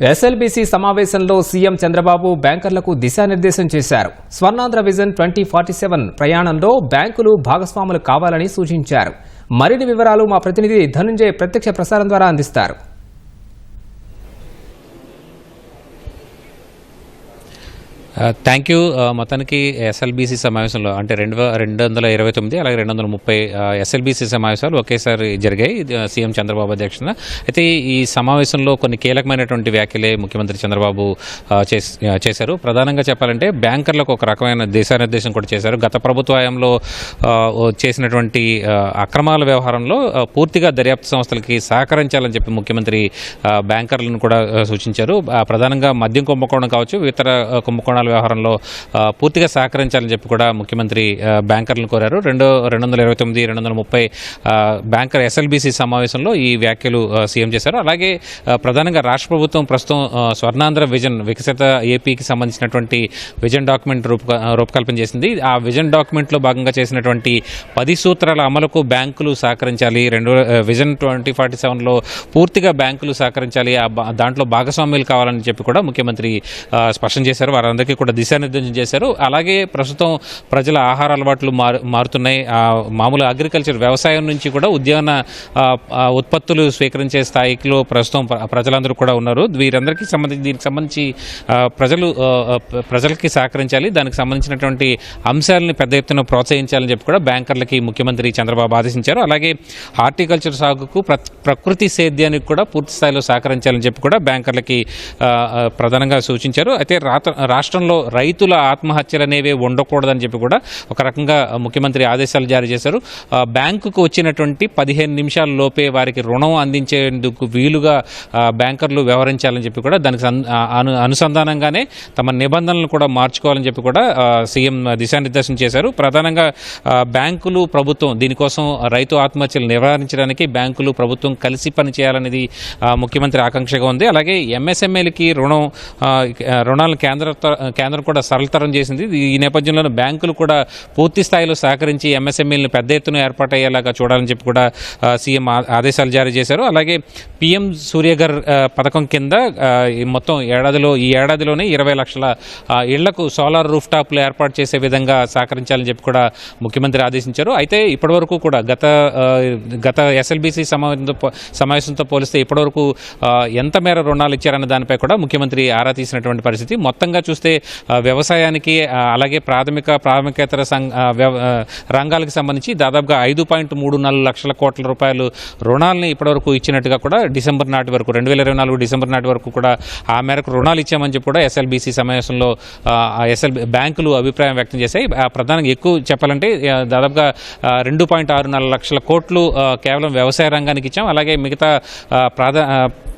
SLBC సమావేశంలో CM Chandrababu బ్యాంకర్లకు దిశానిర్దేశం చేశారు. స్వర్ణాంధ్ర విజన్ 2047 ప్రయాణంలో బ్యాంకులు భాగస్వాములు కావాలని సూచించారు. మరిన్ని వివరాలు మా ప్రతినిధి ధనుంజయ్ ప్రత్యక్ష ప్రసారం ద్వారా అందిస్తారు. Thank you. మొత్తానికి ఎస్ఎల్బీసీ సమావేశంలో అంటే 229 అలాగే 230 ఎస్ఎల్బీసీ సమావేశాలు ఒకేసారి జరిగాయి సీఎం చంద్రబాబు అధ్యక్షతన. అయితే ఈ సమావేశంలో కొన్ని కీలకమైనటువంటి వ్యాఖ్యలే ముఖ్యమంత్రి చంద్రబాబు చేశారు. ప్రధానంగా చెప్పాలంటే బ్యాంకర్లకు ఒక రకమైన దిశానిర్దేశం కూడా చేశారు. గత ప్రభుత్వ హయాంలో చేసినటువంటి అక్రమాల వ్యవహారంలో పూర్తిగా దర్యాప్తు సంస్థలకి సహకరించాలని చెప్పి ముఖ్యమంత్రి బ్యాంకర్లను కూడా సూచించారు. ప్రధానంగా మద్యం కుంభకోణం కావచ్చు, ఇతర కుంభకోణాల వ్యవహారంలో పూర్తిగా సహకరించాలని చెప్పి కూడా ముఖ్యమంత్రి బ్యాంకర్లను కోరారు. 229, 230 బ్యాంకర్ ఎస్ఎల్బీసీ సమావేశంలో ఈ వ్యాఖ్యలు సీఎం చేశారు. అలాగే ప్రధానంగా రాష్ట్ర ప్రభుత్వం ప్రస్తుతం స్వర్ణాంధ్ర విజన్ వికసిత ఏపీకి సంబంధించినటువంటి విజన్ డాక్యుమెంట్ రూపకల్పన చేసింది. ఆ విజన్ డాక్యుమెంట్లో భాగంగా చేసినటువంటి 10 సూత్రాల అమలుకు బ్యాంకులు సహకరించాలి. విజన్ 2047లో పూర్తిగా బ్యాంకులు సహకరించాలి, దాంట్లో భాగస్వామ్యులు కావాలని చెప్పి కూడా ముఖ్యమంత్రి స్పష్టం చేశారు. వారందరికీ కూడా దిశానిర్దేశం చేశారు. అలాగే ప్రస్తుతం ప్రజల ఆహార అలవాట్లు మారుతున్నాయి. మామూలు అగ్రికల్చర్ వ్యవసాయం నుంచి కూడా ఉద్యాన ఉత్పత్తులు స్వీకరించే స్థాయిలో ప్రస్తుతం ప్రజలందరూ కూడా ఉన్నారు. వీరందరికీ దీనికి సంబంధించి ప్రజలకి సహకరించాలి, దానికి సంబంధించినటువంటి అంశాలని పెద్ద ఎత్తున ప్రోత్సహించాలని చెప్పి కూడా బ్యాంకర్లకి ముఖ్యమంత్రి చంద్రబాబు ఆదేశించారు. అలాగే హార్టికల్చర్ సాగుకు ప్రకృతి సేద్యానికి కూడా పూర్తి స్థాయిలో సహకరించాలని చెప్పి కూడా బ్యాంకర్లకి ప్రధానంగా సూచించారు. అయితే రాష్ట్రంలో రైతుల ఆత్మహత్యలు అనేవి ఉండకూడదని చెప్పి కూడా ఒక రకంగా ముఖ్యమంత్రి ఆదేశాలు జారీ చేశారు. బ్యాంకుకు వచ్చినటువంటి 15 నిమిషాల లోపే వారికి రుణం అందించేందుకు వీలుగా బ్యాంకర్లు వ్యవహరించాలని చెప్పి కూడా దానికి అనుసంధానంగానే తమ నిబంధనలను కూడా మార్చుకోవాలని చెప్పి కూడా సీఎం దిశానిర్దేశం చేశారు. ప్రధానంగా బ్యాంకులు ప్రభుత్వం దీనికోసం రైతు ఆత్మహత్యలు నివారించడానికి బ్యాంకులు ప్రభుత్వం కలిసి పనిచేయాలనేది ముఖ్యమంత్రి ఆకాంక్షగా ఉంది. అలాగే ఎంఎస్ఎంఏలకి రుణాలను కేంద్రం కూడా సరళతరం చేసింది. ఈ నేపథ్యంలో బ్యాంకులు కూడా పూర్తి స్థాయిలో సహకరించి ఎంఎస్ఎంఈలను పెద్ద ఎత్తున ఏర్పాటయ్యేలాగా చూడాలని చెప్పి కూడా సీఎం ఆదేశాలు జారీ చేశారు. అలాగే పీఎం సూర్యఘర్ పథకం కింద మొత్తం ఈ ఏడాదిలోనే 20 లక్షల ఇళ్లకు సోలార్ రూఫ్ టాప్లు ఏర్పాటు చేసే విధంగా సహకరించాలని చెప్పి కూడా ముఖ్యమంత్రి ఆదేశించారు. అయితే ఇప్పటివరకు కూడా గత ఎస్ఎల్బీసీ సమావేశంతో పోలిస్తే ఇప్పటివరకు ఎంత మేర రుణాలు ఇచ్చారన్న దానిపై కూడా ముఖ్యమంత్రి ఆరా తీసినటువంటి పరిస్థితి. మొత్తంగా చూస్తే వ్యవసాయానికి అలాగే ప్రాథమికేతర రంగాలకు సంబంధించి దాదాపుగా 5.34 లక్షల కోట్ల రూపాయలు రుణాలని ఇప్పటివరకు ఇచ్చినట్టుగా కూడా డిసెంబర్ నాటి వరకు 2024 డిసెంబర్ నాటి వరకు కూడా ఆ మేరకు రుణాలు ఇచ్చామని చెప్పి కూడా ఎస్ఎల్బీసీ సమావేశంలో బ్యాంకులు అభిప్రాయం వ్యక్తం చేశాయి. ప్రధానంగా ఎక్కువ చెప్పాలంటే దాదాపుగా 2.64 లక్షల కోట్లు కేవలం వ్యవసాయ రంగానికి ఇచ్చాం. అలాగే మిగతా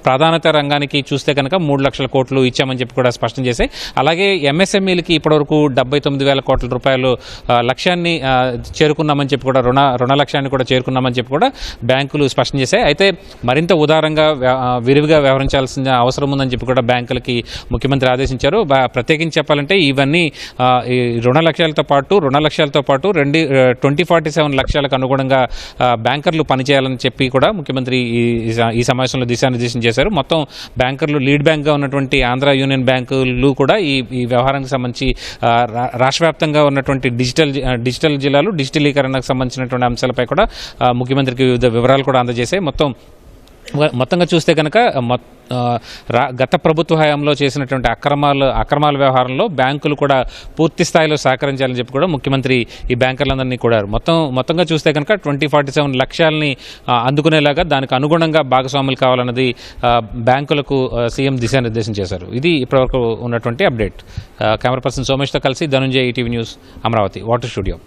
ప్రాధాన్యత రంగానికి చూస్తే కనుక 3 లక్షల కోట్లు ఇచ్చామని చెప్పి కూడా స్పష్టం చేశాయి. అలాగే ఎంఎస్ఎంఈలకి ఇప్పటివరకు 79,000 కోట్ల రూపాయలు లక్ష్యాన్ని చేరుకున్నామని చెప్పి కూడా రుణ లక్ష్యాన్ని కూడా చేరుకున్నామని చెప్పి కూడా బ్యాంకులు స్పష్టం చేశాయి. అయితే మరింత ఉదారంగా విరివిగా వ్యవహరించాల్సిన అవసరం ఉందని చెప్పి కూడా బ్యాంకులకి ముఖ్యమంత్రి ఆదేశించారు. ప్రత్యేకించి చెప్పాలంటే ఇవన్నీ రుణ లక్ష్యాలతో పాటు 2047 లక్ష్యాలకు అనుగుణంగా బ్యాంకర్లు పనిచేయాలని చెప్పి కూడా ముఖ్యమంత్రి ఈ సమావేశంలో దిశానిర్దేశం చేశారు. మొత్తం బ్యాంకర్లు లీడ్ బ్యాంక్గా ఉన్నటువంటి ఆంధ్ర యూనియన్ బ్యాంకులు కూడా ఈ వ్యవహారానికి సంబంధించి రాష్ట్ర వ్యాప్తంగా ఉన్నటువంటి డిజిటల్ జిల్లాలు డిజిటలీకరణకు సంబంధించినటువంటి అంశాలపై కూడా ముఖ్యమంత్రికి వివిధ వివరాలు కూడా అందజేశాయి. మొత్తంగా చూస్తే కనుక గత ప్రభుత్వ హయాంలో చేసినటువంటి అక్రమాల వ్యవహారంలో బ్యాంకులు కూడా పూర్తి స్థాయిలో సహకరించాలని చెప్పి కూడా ముఖ్యమంత్రి ఈ బ్యాంకర్లందరినీ కోరారు. మొత్తంగా చూస్తే కనుక 2047 లక్ష్యాలని అందుకునేలాగా దానికి అనుగుణంగా భాగస్వాములు కావాలన్నది బ్యాంకులకు సీఎం దిశానిర్దేశం చేశారు. ఇది ఇప్పటివరకు ఉన్నటువంటి అప్డేట్. కెమెరా పర్సన్ సోమేష్తో కలిసి Dhanunjay, ETV news, Amaravati water studio.